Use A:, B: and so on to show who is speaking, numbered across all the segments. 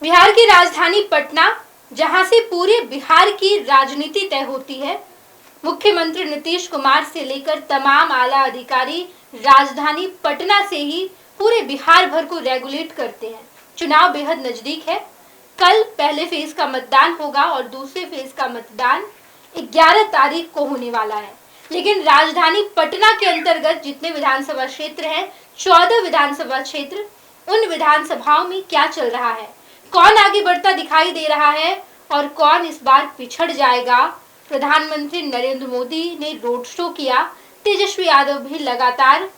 A: बिहार की राजधानी पटना, जहां से पूरे बिहार की राजनीति तय होती है, मुख्यमंत्री नीतीश कुमार से लेकर तमाम आला अधिकारी राजधानी पटना से ही पूरे बिहार भर को रेगुलेट करते हैं। चुनाव बेहद नजदीक है। कल पहले फेज का मतदान होगा और दूसरे फेज का मतदान 11 तारीख को होने वाला है। लेकिन राजधानी पटना के अंतर्गत जितने विधानसभा क्षेत्र हैं, 14 विधानसभा क्षेत्र, उन विधानसभाओं में क्या चल रहा है, कौन आगे बढ़ता दिखाई दे रहा है और कौन इस बार पिछड़ जाएगा। प्रधानमंत्री नरेंद्र मोदी ने रोड शो किया, तेजस्वी यादव भी लगातार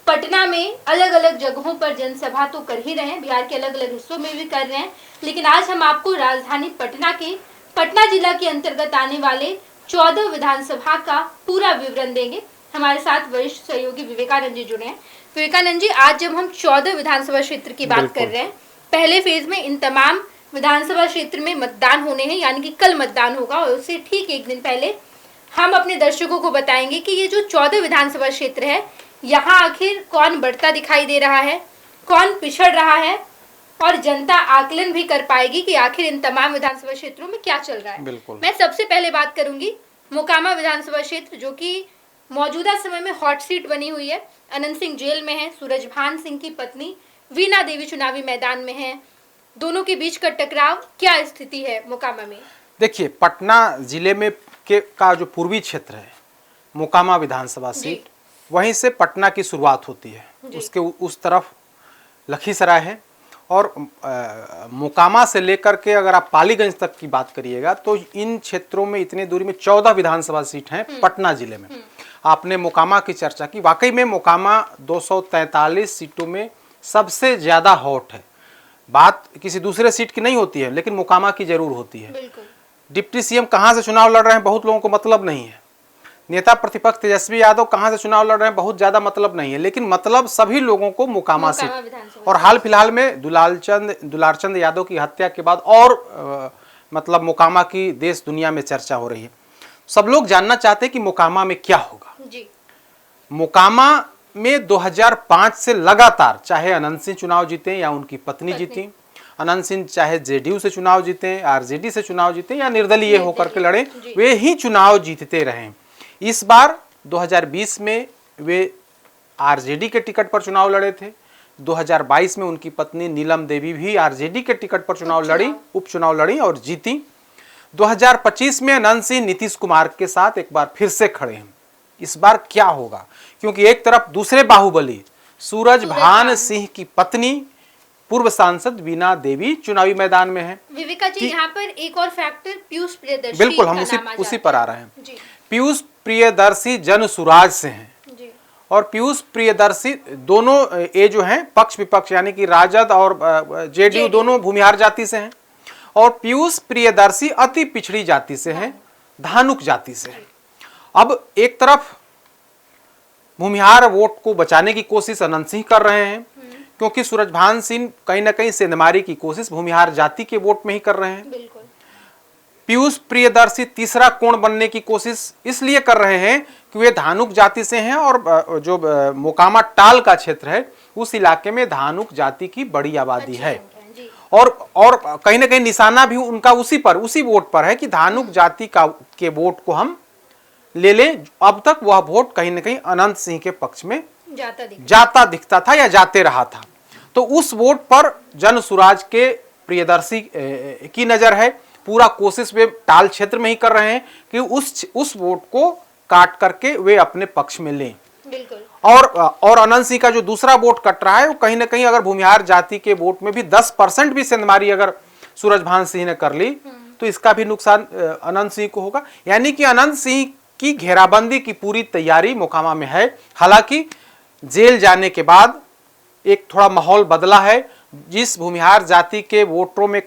A: पटना में अलग अलग जगहों पर जनसभा तो कर ही रहे हैं, बिहार के अलग अलग हिस्सों में भी कर रहे हैं। लेकिन आज हम आपको राजधानी पटना के पटना जिला के अंतर्गत आने वाले 14 विधानसभा का पूरा विवरण देंगे। हमारे साथ वरिष्ठ सहयोगी विवेकानंद जी जुड़े हैं। विवेकानंद जी, आज जब हम 14 विधानसभा क्षेत्र की बात कर रहे हैं, पहले फेज में इन तमाम विधानसभा क्षेत्र में मतदान होने हैं, यानी कि कल मतदान होगा और उससे ठीक एक दिन पहले हम अपने दर्शकों को बताएंगे कि ये जो 14 विधानसभा क्षेत्र है, यहाँ आखिर कौन बढ़ता दिखाई दे रहा है, कौन पिछड़ रहा है और जनता आकलन भी कर पाएगी कि आखिर इन तमाम विधानसभा क्षेत्रों में क्या चल रहा है। मैं सबसे पहले बात करूंगी मोकामा विधानसभा क्षेत्र, जो कि मौजूदा समय में हॉट सीट बनी हुई है। अनंत सिंह जेल में है, सूरजभान सिंह की पत्नी वीणा देवी चुनावी मैदान में है। दोनों के बीच का टकराव, क्या स्थिति है मोकामा में?
B: देखिए, पटना जिले में का जो पूर्वी क्षेत्र है, मोकामा विधानसभा सीट, वहीं से पटना की शुरुआत होती है। उसके उस तरफ लखीसराय है और मोकामा से लेकर के अगर आप पालीगंज तक की बात करिएगा तो इन क्षेत्रों में इतनी दूरी में 14 विधानसभा सीट हैं पटना जिले में। आपने मोकामा की चर्चा की, वाकई में मोकामा 243 सीटों में सबसे ज्यादा हॉट है। बात किसी दूसरे सीट की नहीं होती है, लेकिन मोकामा की जरूर होती है। डिप्टी सीएम कहां से चुनाव लड़ रहे हैं बहुत लोगों को मतलब नहीं है। नेता प्रतिपक्ष तेजस्वी यादव कहां से चुनाव लड़ रहे हैं बहुत ज्यादा मतलब नहीं है, लेकिन मतलब सभी लोगों को मोकामा सीट। और हाल फिलहाल में दुलारचंद यादव की हत्या के बाद और मतलब मोकामा की देश दुनिया में चर्चा हो रही है। सब लोग जानना चाहते हैं कि मोकामा में क्या होगा। मोकामा में 2005 से लगातार, चाहे अनंत सिंह चुनाव जीते या उनकी पत्नी जीती, अनंत सिंह चाहे जेडीयू से चुनाव जीते, आरजेडी से चुनाव जीते या निर्दलीय होकर के लड़े, वे ही चुनाव जीतते रहे। इस बार 2020 में वे आरजेडी के टिकट पर चुनाव लड़े थे। 2022 में उनकी पत्नी नीलम देवी भी आरजेडी के टिकट पर चुनाव लड़ी, उपचुनाव लड़ी और जीती। 2025 में अनंत सिंह नीतीश कुमार के साथ एक बार फिर से खड़े हैं। इस बार क्या होगा, क्योंकि एक तरफ दूसरे बाहुबली सूरजभान सिंह की पत्नी पूर्व सांसद वीणा देवी चुनावी मैदान में है।
A: विवेका जी, यहाँ पर एक और फैक्टर पीयूष प्रियदर्शी,
B: बिल्कुल हम उसी पर आ रहे हैं। पीयूष प्रियदर्शी जन सुराज से हैं और पीयूष प्रियदर्शी दोनों ये जो हैं पक्ष विपक्ष यानी कि राजद और जेडीयू दोनों भूमिहार जाति से हैं और पीयूष प्रियदर्शी अति पिछड़ी जाति से हैं, धानुक जाति से हैं। अब एक तरफ भूमिहार वोट को बचाने की कोशिश अनंत सिंह कर रहे हैं, क्योंकि सूरजभान सिंह कहीं ना कहीं सेंधमारी की कोशिश भूमिहार जाति के वोट में ही कर रहे हैं। पीयूष प्रियदर्शी तीसरा कोण बनने की कोशिश इसलिए कर रहे हैं कि वे धानुक जाति से हैं और जो मोकामा टाल का क्षेत्र है उस इलाके में धानुक जाति की बड़ी आबादी है और कहीं ना कहीं निशाना भी उनका उसी वोट पर है कि धानुक जाति के वोट को हम ले लें। अब तक वह वोट कहीं ना कहीं अनंत सिंह के पक्ष में जाता दिखता था या जाते रहा था, तो उस वोट पर जन सुराज के प्रियदर्शी की नजर है। पूरा कोशिश वे टाल क्षेत्र में ही कर रहे हैं कि उस वोट को काट करके वे अपने पक्ष में लें। और अनंत सिंह का जो दूसरा वोट कट रहा है वो कहीं ना कहीं अगर भूमिहार जाति के वोट में भी 10% भी सेंधमारी अगर सूरजभान सिंह ने कर ली तो इसका भी नुकसान अनंत सिंह को होगा। यानी कि अनंत सिंह की घेराबंदी की पूरी तैयारी मोकामा में है। हालांकि जेल जाने के बाद एक थोड़ा माहौल बदला है। जिस भूमिहार जाति के वोटरों में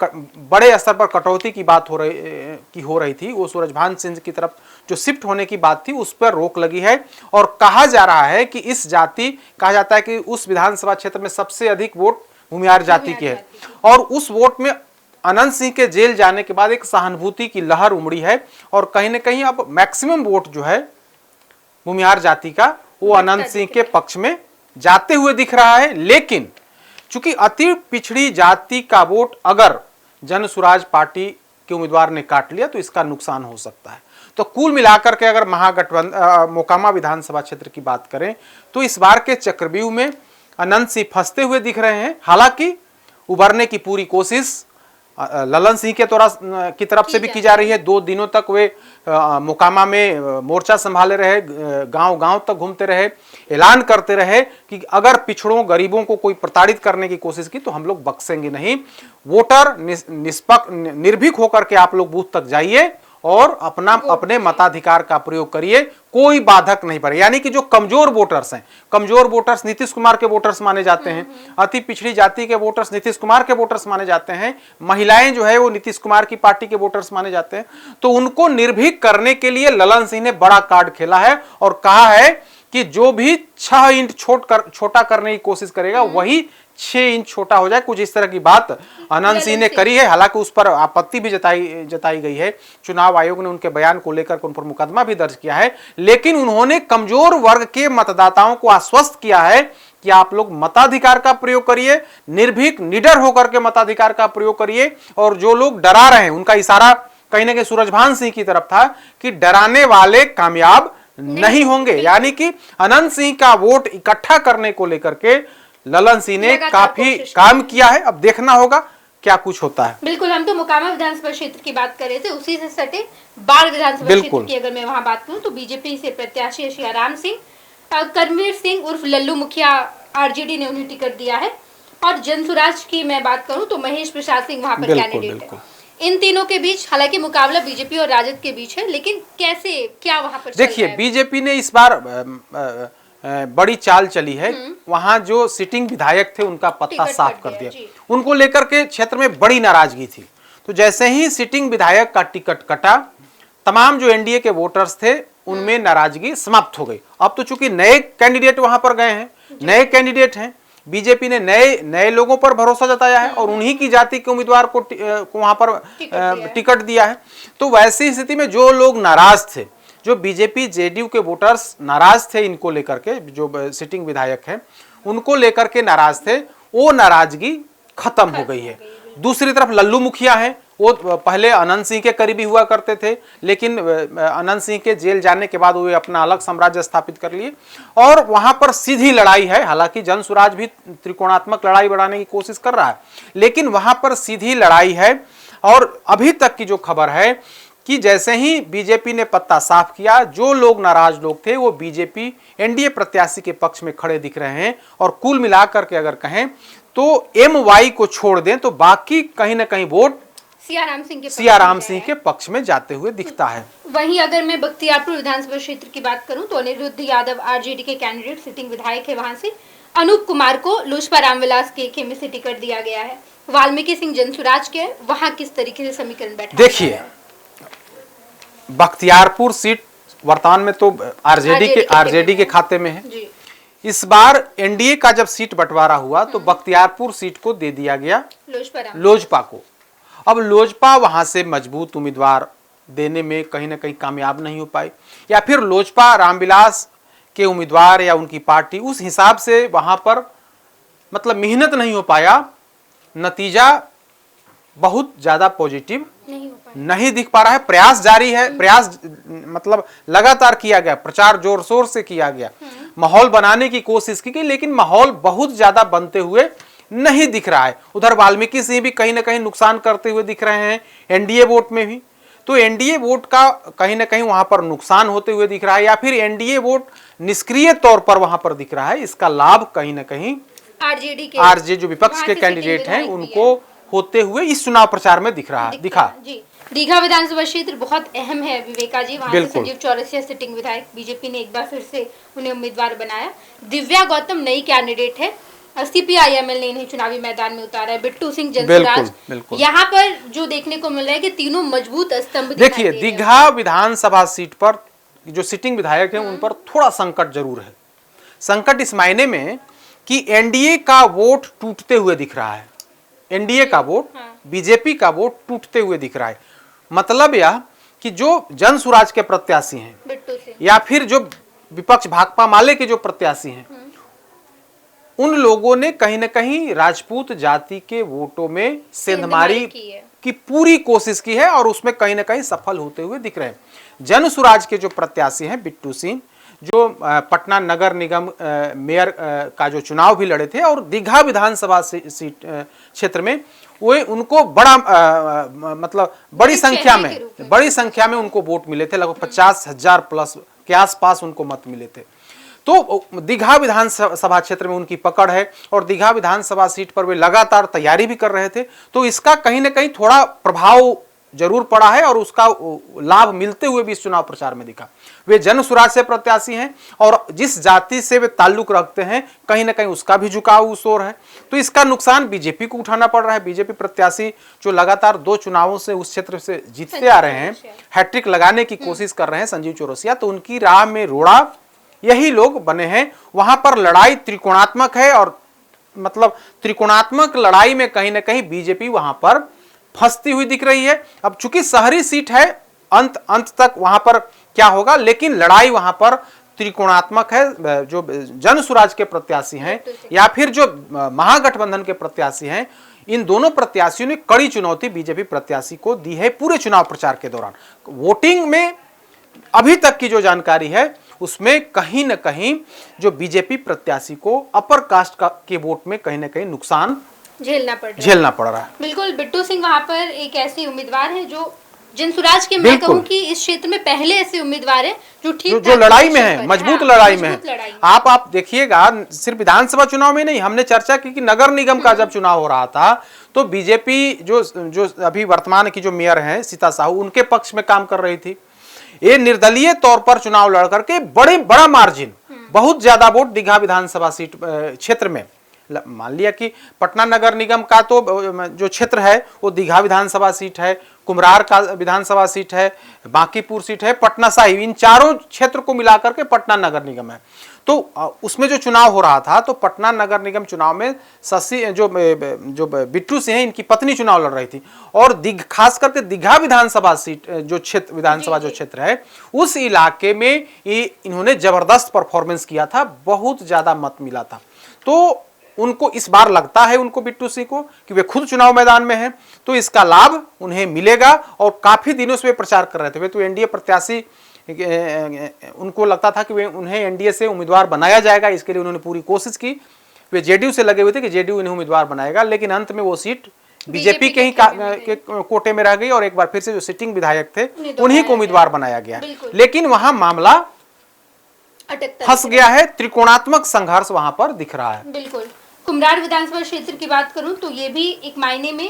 B: बड़े स्तर पर कटौती की बात हो रही थी, वो सूरजभान सिंह की तरफ जो शिफ्ट होने की बात थी उस पर रोक लगी है और कहा जा रहा है कि कहा जाता है कि उस विधानसभा क्षेत्र में सबसे अधिक वोट भूमिहार जाति के है और उस वोट में अनंत सिंह के जेल जाने के बाद एक सहानुभूति की लहर उमड़ी है और कहीं ना कहीं अब मैक्सिमम वोट जो है भूमिहार जाति का वो अनंत सिंह के पक्ष में जाते हुए दिख रहा है। लेकिन चूंकि अति पिछड़ी जाति का वोट अगर जन सुराज पार्टी के उम्मीदवार ने काट लिया तो इसका नुकसान हो सकता है। तो कुल मिलाकर के अगर महागठबंधन मोकामा विधानसभा क्षेत्र की बात करें तो इस बार के चक्रव्यूह में अनंत सिंह फंसते हुए दिख रहे हैं। हालांकि उबरने की पूरी कोशिश ललन सिंह की तरफ से भी की जा रही है। 2 दिनों तक वे मोकामा में मोर्चा संभाले रहे, गांव-गांव तक घूमते रहे, ऐलान करते रहे कि अगर पिछड़ों गरीबों को कोई प्रताड़ित करने की कोशिश की तो हम लोग बख्शेंगे नहीं। वोटर निष्पक्ष निर्भीक होकर के आप लोग बूथ तक जाइए और अपने मताधिकार का प्रयोग करिए, कोई बाधक नहीं पड़े। यानी कि जो कमजोर वोटर्स हैं, कमजोर वोटर्स नीतीश कुमार के वोटर्स माने जाते हैं, अति पिछड़ी जाति के वोटर्स नीतीश कुमार के वोटर्स माने जाते हैं, महिलाएं जो है वो नीतीश कुमार की पार्टी के वोटर्स माने जाते हैं। तो उनको निर्भीक करने के लिए ललन सिंह ने बड़ा कार्ड खेला है और कहा है कि जो भी 6 इंच छोटा करने की कोशिश करेगा वही 6 इंच छोटा हो जाए। कुछ इस तरह की बात अनंत सिंह ने करी है। हालांकि उस पर आपत्ति भी जताई गई है। चुनाव आयोग ने उनके बयान को लेकर उन पर मुकदमा भी दर्ज किया है, लेकिन उन्होंने कमजोर वर्ग के मतदाताओं को आश्वस्त किया है कि आप लोग मताधिकार का प्रयोग करिए, निर्भीक निडर होकर के मताधिकार का प्रयोग करिए। और जो लोग डरा रहे हैं, उनका इशारा कहीं ना कहीं सूरजभान सिंह की तरफ था कि डराने वाले कामयाब नहीं होंगे। यानी कि अनंत सिंह का वोट इकट्ठा करने को लेकर के ललन सिंह ने काफी काम किया है। अब देखना होगा क्या कुछ होता है। बिल्कुल,
A: हम तो मोकामा विधानसभा क्षेत्र की बात कर रहे थे, उसी से सटे बाढ़ विधानसभा क्षेत्र की अगर मैं वहां बात करूं तो बीजेपी से प्रत्याशी सियाराम सिंह, करमवीर सिंह उर्फ लल्लू मुखिया आरजेडी ने उन्हें टिकट दिया है। और जनसुराज की मैं बात करूं तो महेश प्रसाद सिंह वहां पर कैंडिडेट है। इन तीनों के बीच हालांकि मुकाबला बीजेपी और राजद के बीच है, लेकिन कैसे क्या वहां पर
B: देखिए, बीजेपी ने इस बार बड़ी चाल चली है। वहां जो सिटिंग विधायक थे उनका पत्ता साफ कर दिया। उनको लेकर के क्षेत्र में बड़ी नाराजगी थी। तो जैसे ही सिटिंग विधायक का टिकट कटा, तमाम जो एनडीए के वोटर्स थे उनमें नाराजगी समाप्त हो गई। अब तो चूंकि नए कैंडिडेट वहां पर गए हैं, नए कैंडिडेट हैं, बीजेपी ने नए लोगों पर भरोसा जताया है और उन्हीं की जाति के उम्मीदवार को वहां पर टिकट दिया है। तो वैसी स्थिति में जो लोग नाराज थे, जो बीजेपी जेडीयू के वोटर्स नाराज थे इनको लेकर के, जो सिटिंग विधायक हैं उनको लेकर के नाराज थे, वो नाराजगी खत्म हो गई है। दूसरी तरफ लल्लू मुखिया हैं, वो पहले अनंत सिंह के करीबी हुआ करते थे, लेकिन अनंत सिंह के जेल जाने के बाद वे अपना अलग साम्राज्य स्थापित कर लिए और वहां पर सीधी लड़ाई है। हालांकि जनसुराज भी त्रिकोणात्मक लड़ाई बढ़ाने की कोशिश कर रहा है, लेकिन वहां पर सीधी लड़ाई है। और अभी तक की जो खबर है कि जैसे ही बीजेपी ने पत्ता साफ किया, जो लोग नाराज लोग थे वो बीजेपी एनडीए प्रत्याशी के पक्ष में खड़े दिख रहे हैं। और कुल मिलाकर के अगर कहें तो एमवाई को छोड़ दें तो बाकी कहीं ना कहीं वोट सियाराम सिंह के पक्ष में जाते हुए दिखता है।
A: वहीं अगर मैं बख्तियारपुर विधानसभा क्षेत्र की बात करूं तो अनिरुद्ध यादव आरजेडी के कैंडिडेट सिटिंग विधायक है, वहां से अनूप कुमार को लोजपा रामविलास के खेमे से टिकट दिया गया है। वाल्मीकि सिंह जनसुराज के वहां किस तरीके से समीकरण बैठा?
B: देखिए, बख्तियारपुर सीट वर्तमान में तो आरजेडी के खाते में है। इस बार एनडीए का जब सीट बंटवारा हुआ तो बख्तियारपुर सीट को दे दिया गया लोजपा को। अब लोजपा वहां से मजबूत उम्मीदवार देने में कहीं ना कहीं कामयाब नहीं हो पाई, या फिर लोजपा रामविलास के उम्मीदवार या उनकी पार्टी उस हिसाब से वहां पर मतलब मेहनत नहीं हो पाया। नतीजा बहुत ज्यादा पॉजिटिव नहीं दिख पा रहा है। प्रयास जारी है, प्रयास मतलब लगातार किया गया, प्रचार जोर शोर से किया गया, माहौल बनाने की कोशिश की गई, लेकिन माहौल बहुत ज्यादा बनते हुए नहीं दिख रहा है। उधर वाल्मीकि सिंह भी कहीं ना कहीं नुकसान करते हुए दिख रहे हैं एनडीए वोट में भी। तो एनडीए वोट का कहीं ना कहीं वहां पर नुकसान होते हुए दिख रहा है, या फिर एनडीए वोट निष्क्रिय तौर पर वहां पर दिख रहा है। इसका लाभ कहीं ना कहीं आरजे जो विपक्ष के कैंडिडेट हैं उनको होते हुए इस चुनाव प्रचार में दिखा।
A: दीघा विधानसभा क्षेत्र बहुत अहम है विवेका जी, वहाँ से संजीव चौरसिया सिटिंग विधायक, बीजेपी ने एक बार फिर से उन्हें उम्मीदवार बनाया। दिव्या गौतम नई कैंडिडेट है, सीपीआईएमएल ने इन्हें चुनावी मैदान में उतारा है। बिट्टू सिंह जनसुराज, यहाँ पर जो देखने को मिल रहा है कि तीनों मजबूत स्तंभ।
B: देखिए, दीघा विधानसभा सीट पर जो सिटिंग विधायक है उन पर थोड़ा संकट जरूर है। संकट इस मायने में कि एनडीए का वोट टूटते हुए दिख रहा है, एनडीए का वोट, बीजेपी का वोट टूटते हुए दिख रहा है। मतलब यह कि जो जनसुराज के प्रत्याशी हैं या फिर जो विपक्ष भाकपा माले के जो प्रत्याशी हैं उन लोगों ने कहीं ना कहीं राजपूत जाति के वोटों में सेंधमारी की पूरी कोशिश की है और उसमें कहीं ना कहीं सफल होते हुए दिख रहे हैं। जन सुराज के जो प्रत्याशी हैं बिट्टू सिंह, जो पटना नगर निगम मेयर का जो चुनाव भी लड़े थे और दीघा विधानसभा सीट क्षेत्र में वो उनको बड़ा मतलब बड़ी संख्या में उनको वोट मिले थे, लगभग 50,000 प्लस के आसपास उनको मत मिले थे। तो दीघा विधानसभा क्षेत्र में उनकी पकड़ है और दीघा विधानसभा सीट पर वे लगातार तैयारी भी कर रहे थे, तो इसका कहीं ना कहीं थोड़ा प्रभाव जरूर पड़ा है और उसका लाभ मिलते हुए भी इस चुनाव प्रचार में दिखा। वे जन सुराज से प्रत्याशी हैं और जिस जाति से वे ताल्लुक रखते हैं कहीं ना कहीं उसका भी झुकाव उस ओर है, तो इसका नुकसान बीजेपी को उठाना पड़ रहा है। बीजेपी प्रत्याशी जो लगातार 2 चुनावों से उस क्षेत्र से जीतते आ रहे हैं, हैट्रिक लगाने की कोशिश कर रहे हैं संजीव चौरसिया, तो उनकी राह में रोड़ा यही लोग बने हैं। वहां पर लड़ाई त्रिकोणात्मक है और मतलब त्रिकोणात्मक लड़ाई में कहीं ना कहीं बीजेपी वहां पर फंसती हुई दिख रही है। अब चूंकि शहरी सीट है, अंत तक वहां पर क्या होगा, लेकिन लड़ाई वहां पर त्रिकोणात्मक है। जो जन सुराज के प्रत्याशी हैं या फिर जो महागठबंधन के प्रत्याशी हैं, इन दोनों प्रत्याशियों ने कड़ी चुनौती बीजेपी प्रत्याशी को दी है पूरे चुनाव प्रचार के दौरान। वोटिंग में अभी तक की जो जानकारी है उसमें कहीं ना कहीं जो बीजेपी प्रत्याशी को अपर कास्ट के वोट में कहीं ना कहीं नुकसान झेलना पड़ रहा है।
A: बिल्कुल, बिट्टू सिंह वहां पर एक ऐसे उम्मीदवार है जो जनसुराज के, मैं कहूं कि इस क्षेत्र में पहले ऐसे उम्मीदवार है जो ठीक
B: जो लड़ाई में है, मजबूत लड़ाई में है। आप देखिएगा, सिर्फ विधानसभा चुनाव में नहीं, हमने चर्चा की कि नगर निगम का जब चुनाव हो रहा था तो बीजेपी जो अभी वर्तमान की जो मेयर हैं सीता साहू, उनके पक्ष में काम कर रही थी। ये निर्दलीय तौर पर चुनाव लड़ करके बड़ा मार्जिन, बहुत ज्यादा वोट दीघा विधानसभा सीट क्षेत्र में, मान लिया कि पटना नगर निगम का तो जो क्षेत्र है वो दीघा विधानसभा सीट है, कुम्हरार का विधानसभा सीट है, बांकीपुर सीट है, पटना साहिब, इन चारों क्षेत्र को मिलाकर के पटना नगर निगम है। तो उसमें जो चुनाव हो रहा था तो पटना नगर निगम चुनाव में शशि जो बिट्टू सिंह हैं, इनकी पत्नी चुनाव लड़ रही थी और खास करके दीघा विधानसभा सीट जो क्षेत्र विधानसभा जो क्षेत्र है उस इलाके में इन्होंने जबरदस्त परफॉर्मेंस किया था, बहुत ज्यादा मत मिला था। तो उनको इस बार लगता है, उनको बिट्टू सिंह को, कि वे खुद चुनाव मैदान में हैं तो इसका लाभ उन्हें मिलेगा और काफी दिनों से वे प्रचार कर रहे थे। वे तो एनडीए प्रत्याशी, उनको लगता था कि वे उन्हें एनडीए से उम्मीदवार बनाया जाएगा, इसके लिए उन्होंने पूरी कोशिश की। वे जेडीयू से लगे हुए थे कि जेडीयू इन्हें उम्मीदवार बनाएगा, लेकिन अंत में वो सीट बीजेपी के ही कोटे में रह गई और एक बार फिर से जो सिटिंग विधायक थे उन्हीं को उम्मीदवार बनाया गया। लेकिन वहां मामला फंस गया है, त्रिकोणात्मक संघर्ष वहां पर दिख रहा है।
A: बिल्कुल, कुम्हरार विधानसभा क्षेत्र की बात करूं तो ये भी एक मायने में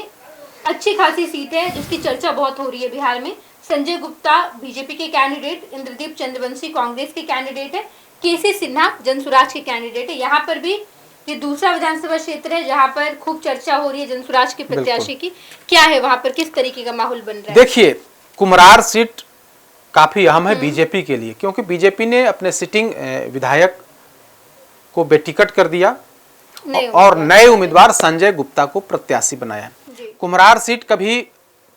A: अच्छी खासी सीट है जिसकी चर्चा बहुत हो रही है बिहार में। संजय गुप्ता बीजेपी के कैंडिडेट, इंद्रदीप चंद्रवंशी कांग्रेस के कैंडिडेट है, केसी सिन्हा जनसुराज के कैंडिडेट है। यहाँ पर भी ये दूसरा विधानसभा क्षेत्र है जहाँ पर खूब चर्चा हो रही है जनसुराज के प्रत्याशी की। क्या है वहाँ पर, किस तरीके का माहौल बन रहा है?
B: देखिए, कुम्हरार सीट काफी अहम है बीजेपी के लिए, क्योंकि बीजेपी ने अपने सिटिंग विधायक को बेटिकट कर दिया और नए उम्मीदवार संजय गुप्ता को प्रत्याशी बनाया। कुम्हरार सीट कभी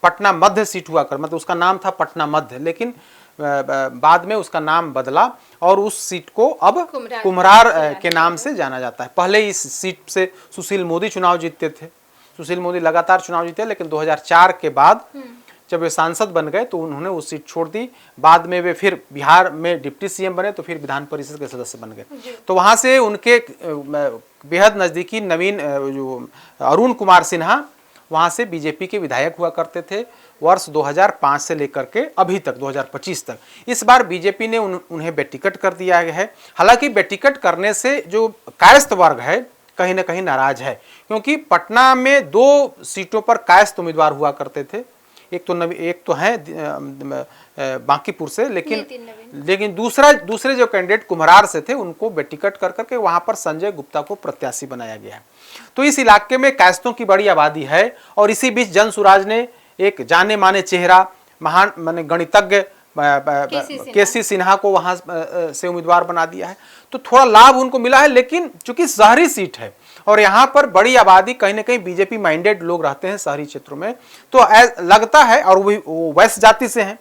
B: पटना मध्य सीट हुआ कर, मतलब उसका नाम था पटना मध्य, लेकिन बाद में उसका नाम बदला और उस सीट को अब कुम्हरार के नाम से जाना जाता है। पहले इस सीट से सुशील मोदी चुनाव जीतते थे, सुशील मोदी लगातार चुनाव जीते, लेकिन 2004 के बाद जब वे सांसद बन गए तो उन्होंने वो सीट छोड़ दी। बाद में वे फिर बिहार में डिप्टी सीएम बने तो फिर विधान परिषद के सदस्य बन गए। तो वहां से उनके बेहद नजदीकी नवीन जो अरुण कुमार सिन्हा वहां से बीजेपी के विधायक हुआ करते थे वर्ष 2005 से लेकर के अभी तक 2025 तक। इस बार बीजेपी ने उन्हें बेटिकट कर दिया है। हालांकि बेटिकट करने से जो कायस्थ वर्ग है कहीं ना कहीं नाराज है, क्योंकि पटना में 2 सीटों पर कायस्थ उम्मीदवार हुआ करते थे। एक तो है बांकीपुर से, लेकिन दूसरे जो कैंडिडेट कुम्हरार से थे उनको बेटिकट कर करके वहां पर संजय गुप्ता को प्रत्याशी बनाया गया है। तो इस इलाके में कायस्थों की बड़ी आबादी है और इसी बीच जनसुराज ने एक जाने माने चेहरा, महान माने गणितज्ञ केसी सिन्हा को वहां से उम्मीदवार बना दिया है। तो थोड़ा लाभ उनको मिला है, लेकिन चूंकि शहरी सीट है और यहाँ पर बड़ी आबादी कहीं ना कहीं बीजेपी माइंडेड लोग रहते हैं शहरी क्षेत्रों में, तो लगता है, और वो वैश्य जाति से हैं,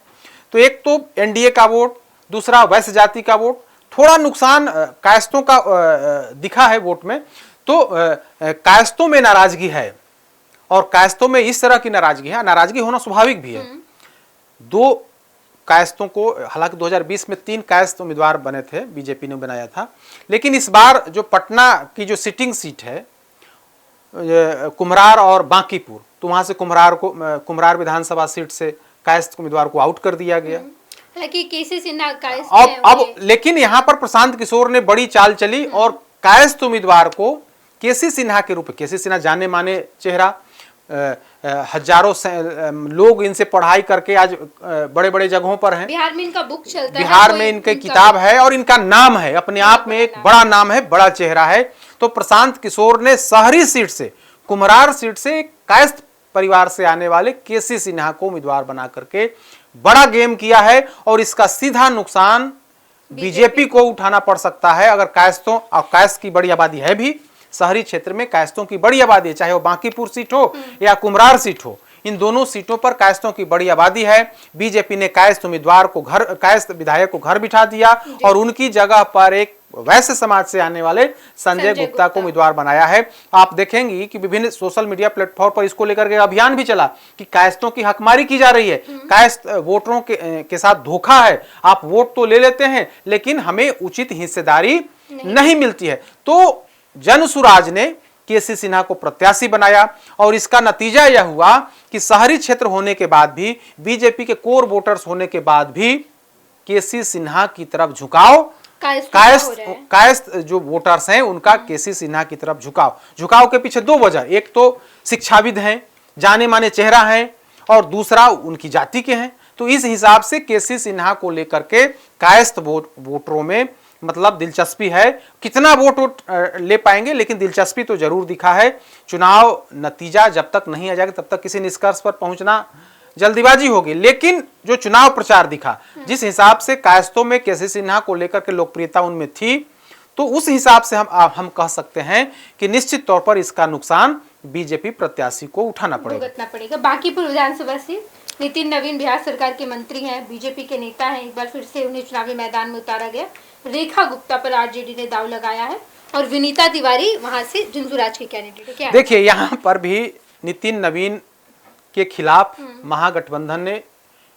B: तो एक तो एनडीए का वोट, दूसरा वैश्य जाति का वोट, थोड़ा नुकसान कायस्थों का दिखा है वोट में। तो कायस्थों में नाराजगी है और कायस्थों में इस तरह की नाराजगी है, नाराजगी होना स्वाभाविक भी है। दो कायस्थों को, हालांकि 2020 में 3 कायस्थ उम्मीदवार बने थे, बीजेपी ने बनाया था, लेकिन इस बार जो पटना की जो सिटिंग सीट है कुम्हरार और बांकीपुर, तो वहां से कुम्हरार विधानसभा सीट से कायस्थ उम्मीदवार को आउट कर दिया गया।
A: हालांकि केसी सिन्हा कायस्थ
B: अब लेकिन यहाँ पर प्रशांत किशोर ने बड़ी चाल चली और कायस्थ उम्मीदवार को केसी सिन्हा के रूप में, केसी सिन्हा जाने माने चेहरा, हजारों लोग इनसे पढ़ाई करके आज बड़े बड़े जगहों पर हैं।
A: बिहार में इनका बुक चलता है,
B: बिहार में इनके किताब है और इनका नाम है, अपने आप में एक बड़ा नाम है, बड़ा चेहरा है। तो प्रशांत किशोर ने शहरी सीट से, कुम्हरार सीट से कायस्थ परिवार से आने वाले केसी सिन्हा को उम्मीदवार बना करके बड़ा गेम किया है और इसका सीधा नुकसान बीजेपी को उठाना पड़ सकता है। अगर कायस्थों, और कायस्थ की बड़ी आबादी है भी शहरी क्षेत्र में, कायस्थों की बड़ी आबादी है, चाहे वो बांकीपुर सीट हो या कुम्हरार सीट हो, इन दोनों सीटों पर कायस्थों की बड़ी आबादी है। बीजेपी ने कायस्थ उम्मीदवार को कायस्थ विधायक को घर बिठा दिया और उनकी जगह पर एक वैश्य समाज से आने वाले संजय गुप्ता को उम्मीदवार बनाया है। आप देखेंगी कि विभिन्न सोशल मीडिया प्लेटफॉर्म पर इसको लेकर के अभियान भी चला कि कायस्थों की हकमारी की जा रही है, कायस्थ वोटरों के साथ धोखा है, आप वोट तो ले लेते हैं लेकिन हमें उचित हिस्सेदारी नहीं मिलती है। तो जनसुराज ने केसी सिन्हा को प्रत्याशी बनाया और इसका नतीजा यह हुआ कि शहरी क्षेत्र होने के बाद भी, बीजेपी के कोर वोटर्स होने के बाद भी केसी सिन्हा की तरफ झुकाव, कायस्थ जो वोटर्स हैं उनका केसी सिन्हा की तरफ झुकाव के पीछे 2 वजह, एक तो शिक्षाविद हैं, जाने माने चेहरा हैं, और दूसरा उनकी जाति के हैं। तो इस हिसाब से केसी सिन्हा को लेकर के कायस्थ वोटरों में मतलब दिलचस्पी है। कितना वोट ले पाएंगे, लेकिन दिलचस्पी तो जरूर दिखा है। चुनाव नतीजा जब तक नहीं आ जाएगा तब तक किसी निष्कर्ष पर पहुंचना जल्दीबाजी होगी। लेकिन जो चुनाव प्रचार दिखा, जिस हिसाब से कायस्थों में केसी सिन्हा को लेकर के लोकप्रियता उनमें थी, तो उस हिसाब से हम कह सकते हैं कि निश्चित तौर पर इसका नुकसान बीजेपी प्रत्याशी को उठाना पड़ेगा।
A: बांकीपुर विधानसभा से नितिन नवीन बिहार सरकार के मंत्री हैं, बीजेपी के नेता हैं, एक बार फिर से उन्हें चुनावी मैदान में उतारा गया। रेखा गुप्ता पर आरजेडी ने दाव लगाया है और विनीता तिवारी वहां से जनसुराज के कैंडिडेट है।
B: देखिए, यहाँ पर भी नितिन नवीन के खिलाफ महागठबंधन ने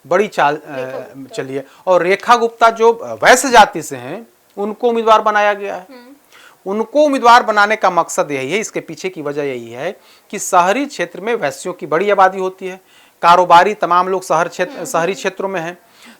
B: बड़ी चाल चली है और रेखा गुप्ता जो वैश्य जाति से हैं उनको उम्मीदवार बनाया गया है। उनको उम्मीदवार बनाने का मकसद यही है, इसके पीछे की वजह यही है कि शहरी क्षेत्र में वैश्यों की बड़ी आबादी होती है, कारोबारी तमाम लोग शहरी क्षेत्रों में हैं।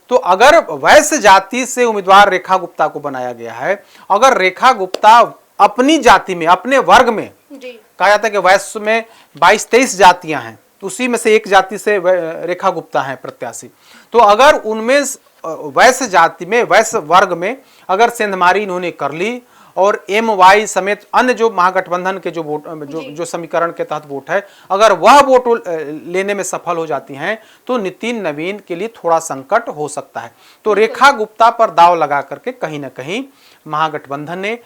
B: तो अगर वैश्य जाति से उम्मीदवार रेखा गुप्ता को बनाया गया है, अगर रेखा गुप्ता अपनी जाति में, अपने वर्ग में, कहा जाता है कि वैश्य में 22-23 जातियां हैं, उसी में से एक जाति से रेखा गुप्ता हैं प्रत्याशी, तो अगर उनमें वैश्य जाति में, वैश्य वर्ग में अगर सेंधमारी इन्होंने कर ली और MY समेत अन्य जो महागठबंधन के जो वोट जो समीकरण के तहत वोट है, अगर वह वोट लेने में सफल हो जाती हैं तो नितिन नवीन के लिए थोड़ा संकट हो सकता है। तो रेखा गुप्ता पर दाव लगा करके कहीं ना कहीं महागठबंधन ने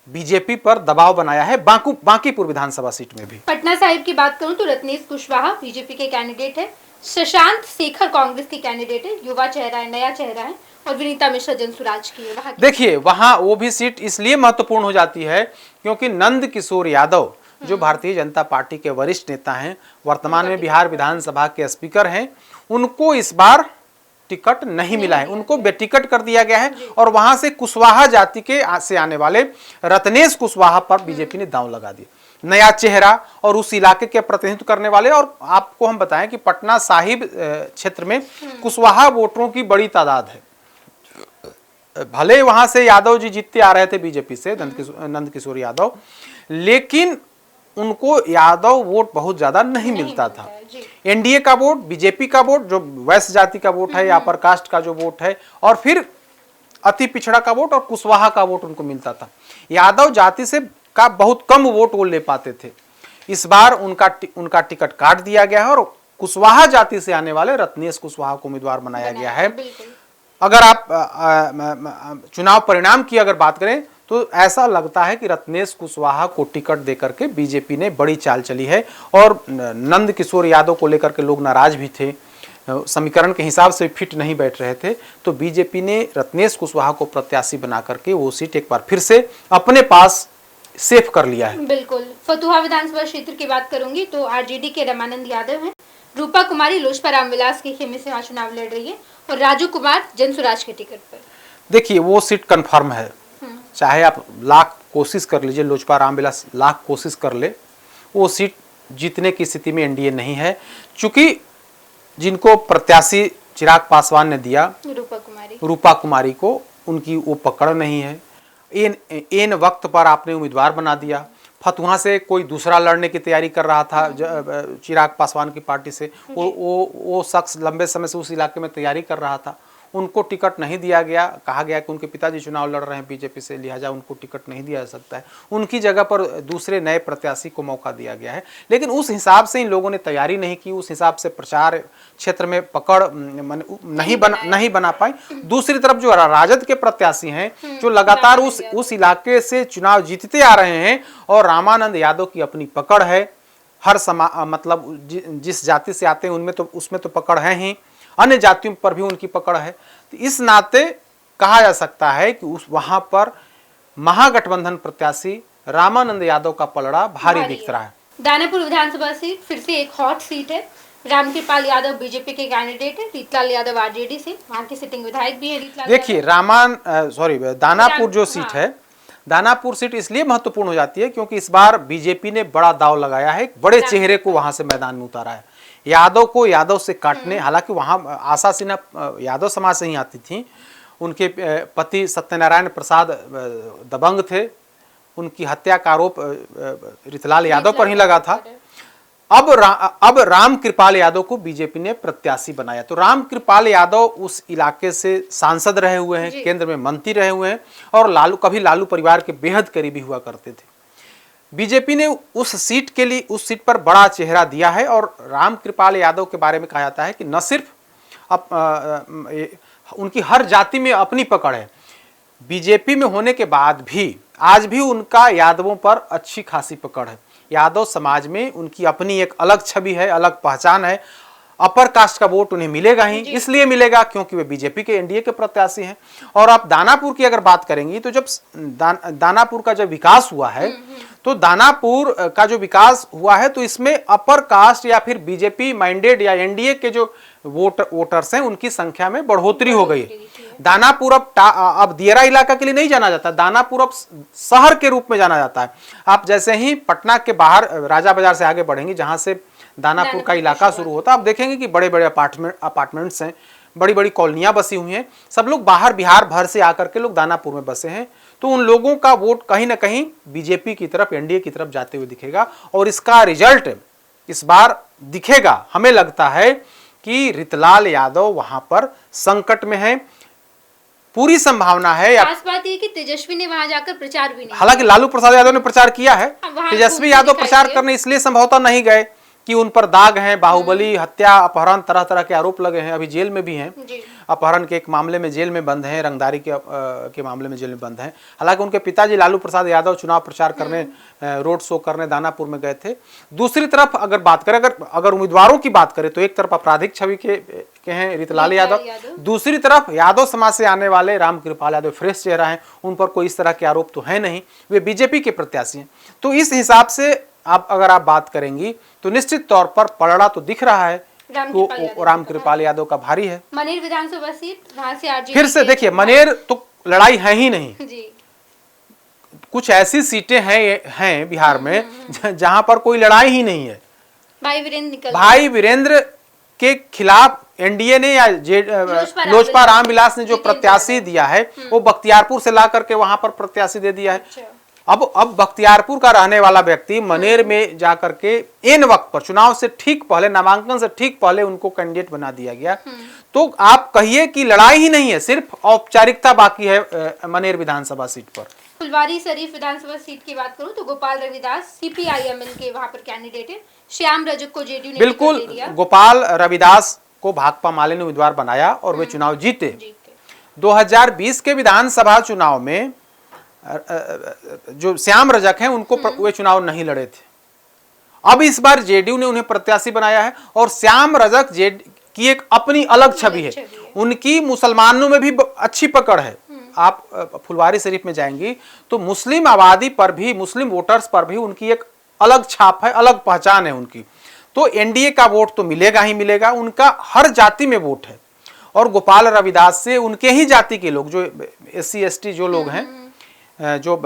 B: बीजेपी पर दबाव बनाया है। बांकीपुर विधानसभा सीट में भी
A: पटना साहिब की बात करूं तो रत्नेश कुशवाहा बीजेपी के कैंडिडेट है, शशांक शेखर कांग्रेस के कैंडिडेट है, युवा चेहरा है, नया चेहरा है, और विनीता मिश्रा जनसुराज की है।
B: देखिए, वहां वो भी सीट इसलिए महत्वपूर्ण हो जाती है क्योंकि नंद किशोर यादव जो भारतीय जनता पार्टी के वरिष्ठ नेता हैं, वर्तमान में बिहार विधानसभा के स्पीकर हैं, उनको इस बार टिकट नहीं मिला है, उनको बेटिकट कर दिया गया है और वहां से कुशवाहा जाति के से आने वाले रत्नेश कुशवाहा पर बीजेपी ने दांव लगा दिया। नया चेहरा और उस इलाके के प्रतिनिधित्व करने वाले, और आपको हम बताएं कि पटना साहिब क्षेत्र में कुशवाहा वोटरों की बड़ी तादाद है। भले वहां से यादव जी जीतते आ रहे थे बीजेपी से, नंद किशोर यादव, लेकिन उनको यादव वोट बहुत ज्यादा नहीं मिलता था। एनडीए का वोट, बीजेपी का वोट, जो वैश्य जाति का वोट है या अपर कास्ट का जो वोट है, और फिर अति पिछड़ा का वोट और कुशवाहा का वोट उनको मिलता था। यादव जाति से का बहुत कम वोट वो ले पाते थे। इस बार उनका टिकट काट दिया गया है और कुशवाहा जाति से आने वाले रत्नेश कुशवाहा को उम्मीदवार बनाया गया है। अगर आप चुनाव परिणाम की अगर बात करें तो ऐसा लगता है कि रत्नेश कुशवाहा को टिकट देकर के बीजेपी ने बड़ी चाल चली है और नंद किशोर यादव को लेकर के लोग नाराज भी थे, समीकरण के हिसाब से फिट नहीं बैठ रहे थे। तो बीजेपी ने रत्नेश कुशवाहा को प्रत्याशी बना करके वो सीट एक बार फिर से अपने पास सेफ कर लिया है।
A: बिल्कुल। फतुहा विधानसभा क्षेत्र की बात करूंगी तो आरजेडी के रमानंद यादव हैं, रूपा कुमारी लोजपा रामविलास के खेमे से चुनाव लड़ रही है और राजू कुमार जनसुराज के टिकट पर।
B: देखिए वो सीट कंफर्म है, चाहे आप लाख कोशिश कर लीजिए, लोजपा रामविलास लाख कोशिश कर ले, वो सीट जीतने की स्थिति में एनडीए नहीं है। चूंकि जिनको प्रत्याशी चिराग पासवान ने दिया रूपा कुमारी को, उनकी वो पकड़ नहीं है। इन वक्त पर आपने उम्मीदवार बना दिया। फतुहा से कोई दूसरा लड़ने की तैयारी कर रहा था चिराग पासवान की पार्टी से, वो शख्स लंबे समय से उस इलाके में तैयारी कर रहा था, उनको टिकट नहीं दिया गया। कहा गया कि उनके पिताजी चुनाव लड़ रहे हैं बीजेपी से, लिहाजा उनको टिकट नहीं दिया जा सकता है। उनकी जगह पर दूसरे नए प्रत्याशी को मौका दिया गया है, लेकिन उस हिसाब से इन लोगों ने तैयारी नहीं की, उस हिसाब से प्रचार क्षेत्र में पकड़ नहीं बना पाई। दूसरी तरफ जो राजद के प्रत्याशी हैं, जो लगातार उस इलाके से चुनाव जीतते आ रहे हैं, और रामानंद यादव की अपनी पकड़ है, हर मतलब जिस जाति से आते हैं उनमें तो उसमें तो पकड़ है ही, अन्य जातियों पर भी उनकी पकड़ है। तो इस नाते कहा जा सकता है कि वहां पर महागठबंधन प्रत्याशी रामानंद यादव का पलड़ा भारी दिख रहा है।
A: दानापुर विधानसभा सीट फिर से एक हॉट सीट है। रामकृपाल यादव बीजेपी के कैंडिडेट है, रीतलाल यादव आरजेडी से, वहां के सिटिंग विधायक भी है रीतलाल।
B: देखिए दानापुर जो सीट है, दानापुर सीट इसलिए महत्वपूर्ण हो जाती है क्योंकि इस बार बीजेपी ने बड़ा दांव लगाया है, बड़े चेहरे को वहां से मैदान में उतारा है। यादव को यादव से काटने, हालांकि वहां आशा सिन्हा यादव समाज से ही आती थी, उनके पति सत्यनारायण प्रसाद दबंग थे, उनकी हत्या का आरोप रीतलाल यादव पर ही लगा था। अब रामकृपाल यादव को बीजेपी ने प्रत्याशी बनाया। तो रामकृपाल यादव उस इलाके से सांसद रहे हुए हैं, केंद्र में मंत्री रहे हुए हैं, और कभी लालू परिवार के बेहद करीबी हुआ करते थे। बीजेपी ने उस सीट पर बड़ा चेहरा दिया है, और रामकृपाल यादव के बारे में कहा जाता है कि न सिर्फ उनकी हर जाति में अपनी पकड़ है, बीजेपी में होने के बाद भी आज भी उनका यादवों पर अच्छी खासी पकड़ है। यादव समाज में उनकी अपनी एक अलग छवि है, अलग पहचान है। अपर कास्ट का वोट उन्हें मिलेगा ही, इसलिए मिलेगा क्योंकि वे बीजेपी के एनडीए के प्रत्याशी हैं। और आप दानापुर की अगर बात करेंगी तो जब दानापुर का जब विकास हुआ है, तो दानापुर का जो विकास हुआ है, तो इसमें अपर कास्ट या फिर बीजेपी माइंडेड या एनडीए के जो वोटर्स हैं, उनकी संख्या में बढ़ोतरी हो गई। दानापुर अब दियरा इलाका के लिए नहीं जाना जाता, दानापुर अब शहर के रूप में जाना जाता है। आप जैसे ही पटना के बाहर राजा बाजार से आगे बढ़ेंगे, जहां से दानापुर का इलाका शुरू होता है, आप देखेंगे कि बड़े बड़े अपार्टमेंट्स हैं, बड़ी बड़ी कॉलोनियां बसी हुई हैं। सब लोग बाहर बिहार भर से आकर के लोग दानापुर में बसे हैं। तो उन लोगों का वोट कहीं ना कहीं बीजेपी की तरफ, एनडीए की तरफ जाते हुए दिखेगा, और इसका रिजल्ट इस बार दिखेगा। हमें लगता है कि रीतलाल यादव वहां पर संकट में है, पूरी संभावना है।
A: खास बात ये कि तेजस्वी ने वहां जाकर प्रचार भी नहीं,
B: हालांकि लालू प्रसाद यादव ने प्रचार किया है, तेजस्वी यादव प्रचार करने इसलिए संभवतः नहीं गए कि उन पर दाग हैं, बाहुबली, हत्या, अपहरण, तरह तरह के आरोप लगे हैं, अभी जेल में भी हैं। अपहरण के एक मामले में जेल में बंद हैं, रंगदारी के मामले में जेल में बंद हैं। हालांकि उनके पिताजी लालू प्रसाद यादव चुनाव प्रचार करने, रोड शो करने दानापुर में गए थे। दूसरी तरफ अगर बात करें, अगर उम्मीदवारों की बात करें, तो एक तरफ आपराधिक छवि के हैं रीतलाल यादव, दूसरी तरफ यादव समाज से आने वाले रामकृपाल यादव फ्रेश चेहरा है, उन पर कोई इस तरह के आरोप तो है नहीं, वे बीजेपी के प्रत्याशी हैं। तो इस हिसाब से अगर आप बात करेंगी तो निश्चित तौर पर पलड़ा तो दिख रहा है, तो रामकृपाल यादव का भारी है।
A: मनेर विधानसभा सीट, वहां से आरजेडी
B: फिर से देखिए, मनेर तो लड़ाई है ही नहीं जी। कुछ ऐसी सीटें हैं बिहार में जहां पर कोई लड़ाई ही नहीं है। भाई वीरेंद्र के खिलाफ एनडीए ने या लोजपा रामविलास ने जो प्रत्याशी दिया है, वो बख्तियारपुर से ला करके वहां पर प्रत्याशी दे दिया है। अब बख्तियारपुर का रहने वाला व्यक्ति मनेर में जाकर के इन वक्त पर, चुनाव से ठीक पहले, नामांकन से ठीक पहले उनको कैंडिडेट बना दिया गया। तो आप कहिए कि लड़ाई ही नहीं है, सिर्फ औपचारिकता बाकी है मनेर विधानसभा सीट पर।
A: फुलवारी शरीफ विधानसभा सीट की बात करूं तो गोपाल रविदास सीपीआईएमएल के वहां पर कैंडिडेट है। श्याम रजक को जेडीयू ने
B: बिल्कुल गोपाल रविदास को भाकपा माले ने उम्मीदवार बनाया और वे चुनाव जीते। 2020 के विधानसभा चुनाव में जो श्याम रजक हैं, उनको वे चुनाव नहीं लड़े थे। अब इस बार जेडीयू ने उन्हें प्रत्याशी बनाया है, और श्याम रजक की एक अपनी अलग छवि है। उनकी मुसलमानों में भी अच्छी पकड़ है, आप फुलवारी शरीफ में जाएंगी तो मुस्लिम आबादी पर भी, मुस्लिम वोटर्स पर भी उनकी एक अलग छाप है, अलग पहचान है उनकी। तो एनडीए का वोट तो मिलेगा ही मिलेगा, उनका हर जाति में वोट है। और गोपाल रविदास से उनके ही जाति के लोग, जो SC ST जो लोग हैं, जो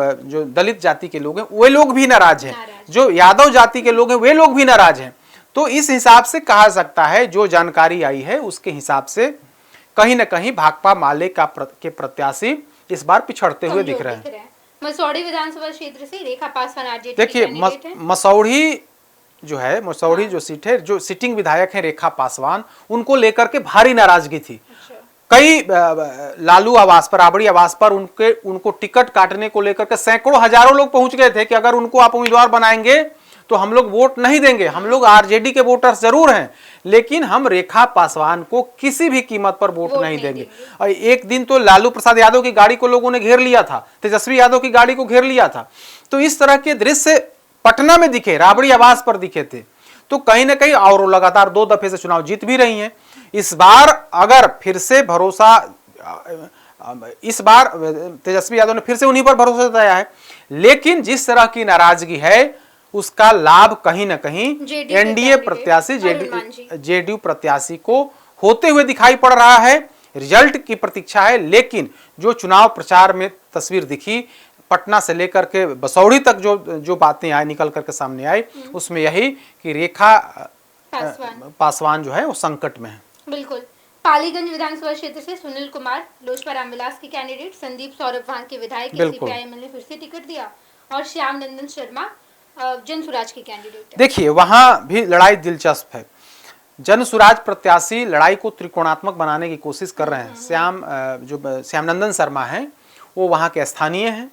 B: दलित जाति के लोग हैं, वे लोग भी नाराज हैं, जो यादव जाति के लोग हैं वे लोग भी नाराज हैं। तो इस हिसाब से कहा सकता है, जो जानकारी आई है उसके हिसाब से कहीं ना कहीं भाकपा माले के प्रत्याशी इस बार पिछड़ते हुए दिख रहे हैं।
A: मसौढ़ी विधानसभा क्षेत्र से रेखा पासवान आरजेडी
B: देखिए, मसौढ़ी जो है, मसौढ़ी जो सीट है, जो सिटिंग विधायक है रेखा पासवान, उनको लेकर के भारी नाराजगी थी। कई लालू आवास पर, राबड़ी आवास पर उनको टिकट काटने को लेकर के सैकड़ों हजारों लोग पहुंच गए थे कि अगर उनको आप उम्मीदवार बनाएंगे तो हम लोग वोट नहीं देंगे, हम लोग आरजेडी के वोटर्स जरूर हैं लेकिन हम रेखा पासवान को किसी भी कीमत पर वोट नहीं देंगे। और एक दिन तो लालू प्रसाद यादव की गाड़ी को लोगों ने घेर लिया था, तेजस्वी यादव की गाड़ी को घेर लिया था। तो इस तरह के दृश्य पटना में दिखे, राबड़ी आवास पर दिखे थे। तो कहीं ना कहीं, और लगातार 2 दफे से चुनाव जीत भी रही हैं। इस बार अगर फिर से भरोसा, इस बार तेजस्वी यादव ने फिर से उन्हीं पर भरोसा जताया है, लेकिन जिस तरह की नाराजगी है उसका लाभ कहीं ना कहीं एनडीए प्रत्याशी, जेडीयू प्रत्याशी को होते हुए दिखाई पड़ रहा है। रिजल्ट की प्रतीक्षा है, लेकिन जो चुनाव प्रचार में तस्वीर दिखी पटना से लेकर के बसौड़ी तक जो बातें आई, निकल करके सामने आई, उसमें यही कि रेखा पासवान जो है वो संकट में है।
A: बिल्कुल। पालीगंज विधानसभा क्षेत्र से सुनील कुमार, लोजपा रामविलास के कैंडिडेट, संदीप सौरभ वहां के विधायक, सीपीआईएम ने फिर से टिकट दिया, और श्याम नंदन शर्मा जनसुराज के कैंडिडेट।
B: देखिए, वहां भी लड़ाई दिलचस्प है। जनसुराज प्रत्याशी लड़ाई को त्रिकोणात्मक बनाने की कोशिश कर रहे हैं। श्याम नंदन शर्मा हैं, वो वहां के स्थानीय हैं,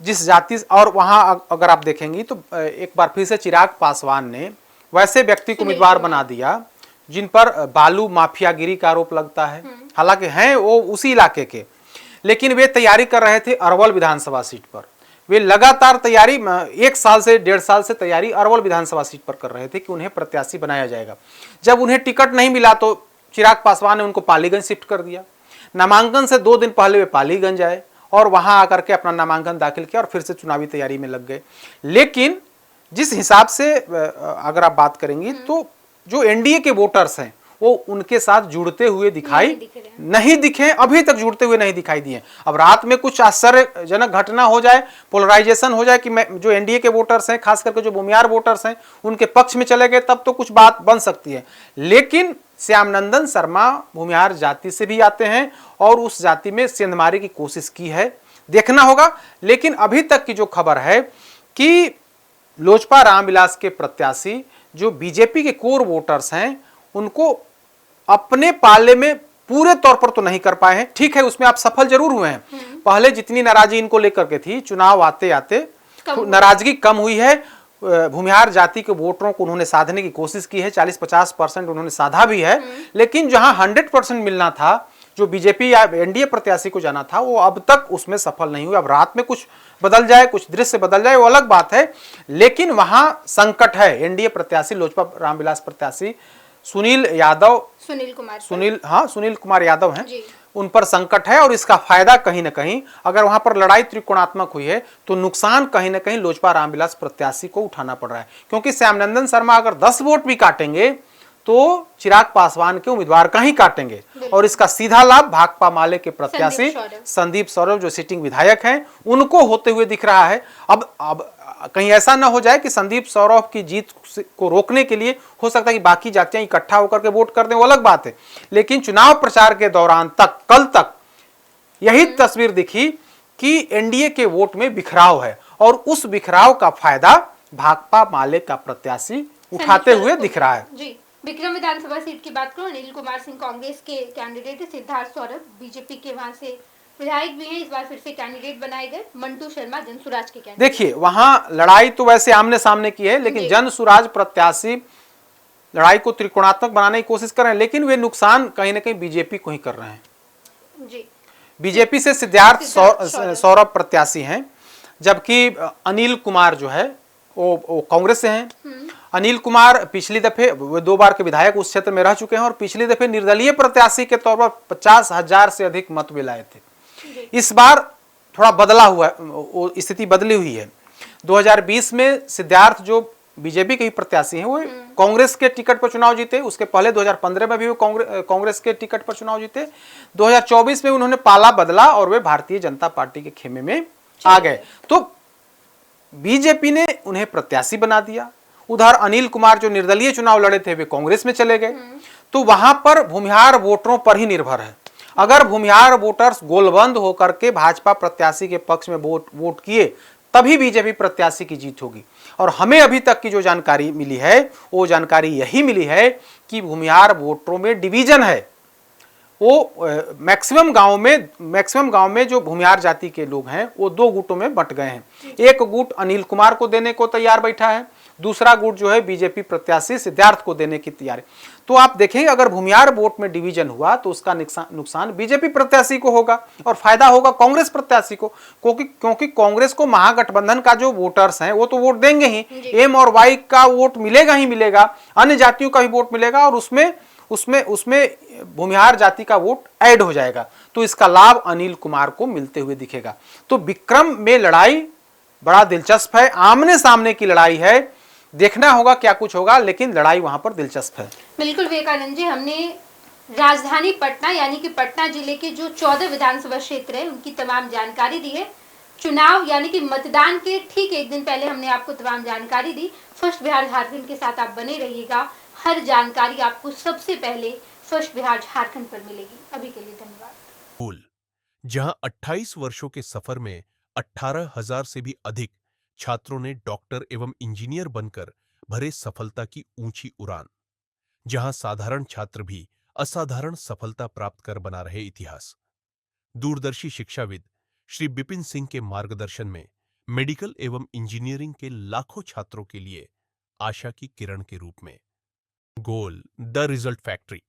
B: जिस जाति, और वहां अगर आप देखेंगी तो एक बार फिर से चिराग पासवान ने वैसे व्यक्ति को उम्मीदवार बना दिया जिन पर बालू माफियागिरी का आरोप लगता है। हालांकि हैं वो उसी इलाके के, लेकिन वे तैयारी कर रहे थे अरवल विधानसभा सीट पर। वे लगातार तैयारी 1 साल से 1.5 साल से तैयारी अरवल विधानसभा सीट पर कर रहे थे कि उन्हें प्रत्याशी बनाया जाएगा। जब उन्हें टिकट नहीं मिला तो चिराग पासवान ने उनको पालीगंज शिफ्ट कर दिया। नामांकन से 2 दिन पहले वे पालीगंज आए और वहां आकर के अपना नामांकन दाखिल किया और फिर से चुनावी तैयारी में लग गए। लेकिन जिस हिसाब से अगर आप बात करेंगी तो जो एनडीए के वोटर्स हैं वो उनके साथ जुड़ते हुए दिखाई नहीं दिखे, अभी तक जुड़ते हुए नहीं दिखाई दिए। अब रात में कुछ आश्चर्यजनक घटना हो जाए, पोलराइजेशन हो जाए कि जो एनडीए के वोटर्स हैं, खास करके जो भूमिहार वोटर्स हैं, उनके पक्ष में चले गए, तब तो कुछ बात बन सकती है। लेकिन श्यामनंदन शर्मा भूमिहार जाति से भी आते हैं और उस जाति में सेंधमारी की कोशिश की है, देखना होगा। लेकिन अभी तक की जो खबर है कि लोजपा रामविलास के प्रत्याशी जो बीजेपी के कोर वोटर्स हैं उनको अपने पाले में पूरे तौर पर तो नहीं कर पाए हैं। ठीक है, उसमें आप सफल जरूर हुए हैं। पहले जितनी नाराजगी इनको लेकर के थी, चुनाव आते आते नाराजगी कम हुई है। भूमिहार जाति के वोटरों को उन्होंने साधने की कोशिश की है, 40-50% उन्होंने साधा भी है। लेकिन जहां 100% मिलना था, जो बीजेपी या एनडीए प्रत्याशी को जाना था, वो अब तक उसमें सफल नहीं हुआ। अब रात में कुछ बदल जाए, कुछ दृश्य बदल जाए, वो अलग बात है। लेकिन वहां संकट है। एनडीए प्रत्याशी, लोजपा रामविलास प्रत्याशी सुनील कुमार यादव हैं, उन पर संकट है। और इसका फायदा कहीं ना कहीं, अगर वहां पर लड़ाई त्रिकोणात्मक हुई है तो नुकसान कहीं ना कहीं लोजपा रामविलास प्रत्याशी को उठाना पड़ रहा है। क्योंकि श्यामनंदन शर्मा अगर 10 वोट भी काटेंगे तो चिराग पासवान के उम्मीदवार का ही काटेंगे, और इसका सीधा लाभ भाकपा माले के प्रत्याशी संदीप सौरभ जो सिटिंग विधायक हैं उनको होते हुए दिख रहा है। अब कहीं ऐसा ना हो जाए कि संदीप सौरभ की जीत को रोकने के लिए हो सकता है कि बाकी जातियां इकट्ठा होकर के वोट कर दें, वो अलग बात है। लेकिन चुनाव प्रचार के दौरान तक, कल तक यही तस्वीर दिखी कि एनडीए के वोट में बिखराव है, और उस बिखराव का फायदा भाकपा माले का प्रत्याशी उठाते हुए दिख रहा है।
A: जी, विक्रम विधानसभा सीट की बात करो, अनिल कुमार सिंह कांग्रेस के कैंडिडेट है, सिद्धार्थ सौरभ बीजेपी के वहां से विधायक भी हैं, इस बार फिर से कैंडिडेट बनाए गए, मंटू शर्मा जनसुराज के कैंडिडेट।
B: देखिए, वहां लड़ाई तो वैसे आमने सामने की है, लेकिन जनसुराज प्रत्याशी लड़ाई को त्रिकोणात्मक बनाने की कोशिश कर रहे हैं, लेकिन वे नुकसान कहीं ना कहीं बीजेपी को ही कर रहे हैं।
A: जी, बीजेपी
B: से सिद्धार्थ सौरभ प्रत्याशी हैं, जबकि अनिल कुमार जो है वो कांग्रेस से हैं। अनिल कुमार पिछली दफे, वे 2 बार के विधायक उस क्षेत्र में रह चुके हैं, और पिछली दफे निर्दलीय प्रत्याशी के तौर पर 50,000 से अधिक मत वे लाए थे। इस बार थोड़ा बदला हुआ, स्थिति बदली हुई है। 2020 में सिद्धार्थ जो बीजेपी के ही प्रत्याशी हैं, वो कांग्रेस के टिकट पर चुनाव जीते। उसके पहले 2015 में भी वो कांग्रेस के टिकट पर चुनाव जीते। 2024 में उन्होंने पाला बदला और वे भारतीय जनता पार्टी के खेमे में आ गए। तो बीजेपी ने उन्हें प्रत्याशी बना दिया। उधर अनिल कुमार जो निर्दलीय चुनाव लड़े थे, वे कांग्रेस में चले गए। तो वहां पर भूमिहार वोटरों पर ही निर्भर है। अगर भूमिहार वोटर्स गोलबंद होकर के भाजपा प्रत्याशी के पक्ष में वोट किए, तभी बीजेपी प्रत्याशी की जीत होगी। और हमें अभी तक की जो जानकारी मिली है, वो जानकारी यही मिली है कि भूमिहार वोटरों में डिवीजन है। वो मैक्सिमम गांव में जो भूमिहार जाति के लोग हैं, वो दो गुटों में बंट गए हैं। एक गुट अनिल कुमार को देने को तैयार बैठा है, दूसरा गुट जो है बीजेपी प्रत्याशी सिद्धार्थ को देने की तैयारी। तो आप देखेंगे, अगर भूमिहार वोट में डिवीजन हुआ तो उसका नुकसान बीजेपी प्रत्याशी को होगा और फायदा होगा कांग्रेस प्रत्याशी को, क्योंकि कांग्रेस को महागठबंधन का जो वोटर्स हैं वो तो वोट देंगे ही, एम और वाई का वोट मिलेगा ही मिलेगा, अन्य जातियों का भी वोट मिलेगा और उसमें भूमिहार जाति का वोट ऐड हो जाएगा। तो इसका लाभ अनिल कुमार को मिलते हुए दिखेगा। तो विक्रम में लड़ाई बड़ा दिलचस्प है, आमने सामने की लड़ाई है, देखना होगा क्या कुछ होगा, लेकिन लड़ाई वहां पर दिलचस्प है।
A: बिल्कुल विवेकानंद जी, हमने राजधानी पटना यानी कि पटना जिले के जो 14 विधानसभा क्षेत्र है उनकी तमाम जानकारी दी है। चुनाव यानी कि मतदान के ठीक एक दिन पहले हमने आपको तमाम जानकारी दी। फर्स्ट बिहार झारखंड के साथ आप बने रहिएगा, हर जानकारी आपको सबसे पहले फर्स्ट बिहार झारखंड पर मिलेगी। अभी के लिए धन्यवाद।
C: जहां 28 वर्षों के सफर में 18,000 से भी अधिक छात्रों ने डॉक्टर एवं इंजीनियर बनकर भरे सफलता की ऊंची उड़ान, जहां साधारण छात्र भी असाधारण सफलता प्राप्त कर बना रहे इतिहास। दूरदर्शी शिक्षाविद श्री बिपिन सिंह के मार्गदर्शन में मेडिकल एवं इंजीनियरिंग के लाखों छात्रों के लिए आशा की किरण के रूप में गोल द रिजल्ट फैक्ट्री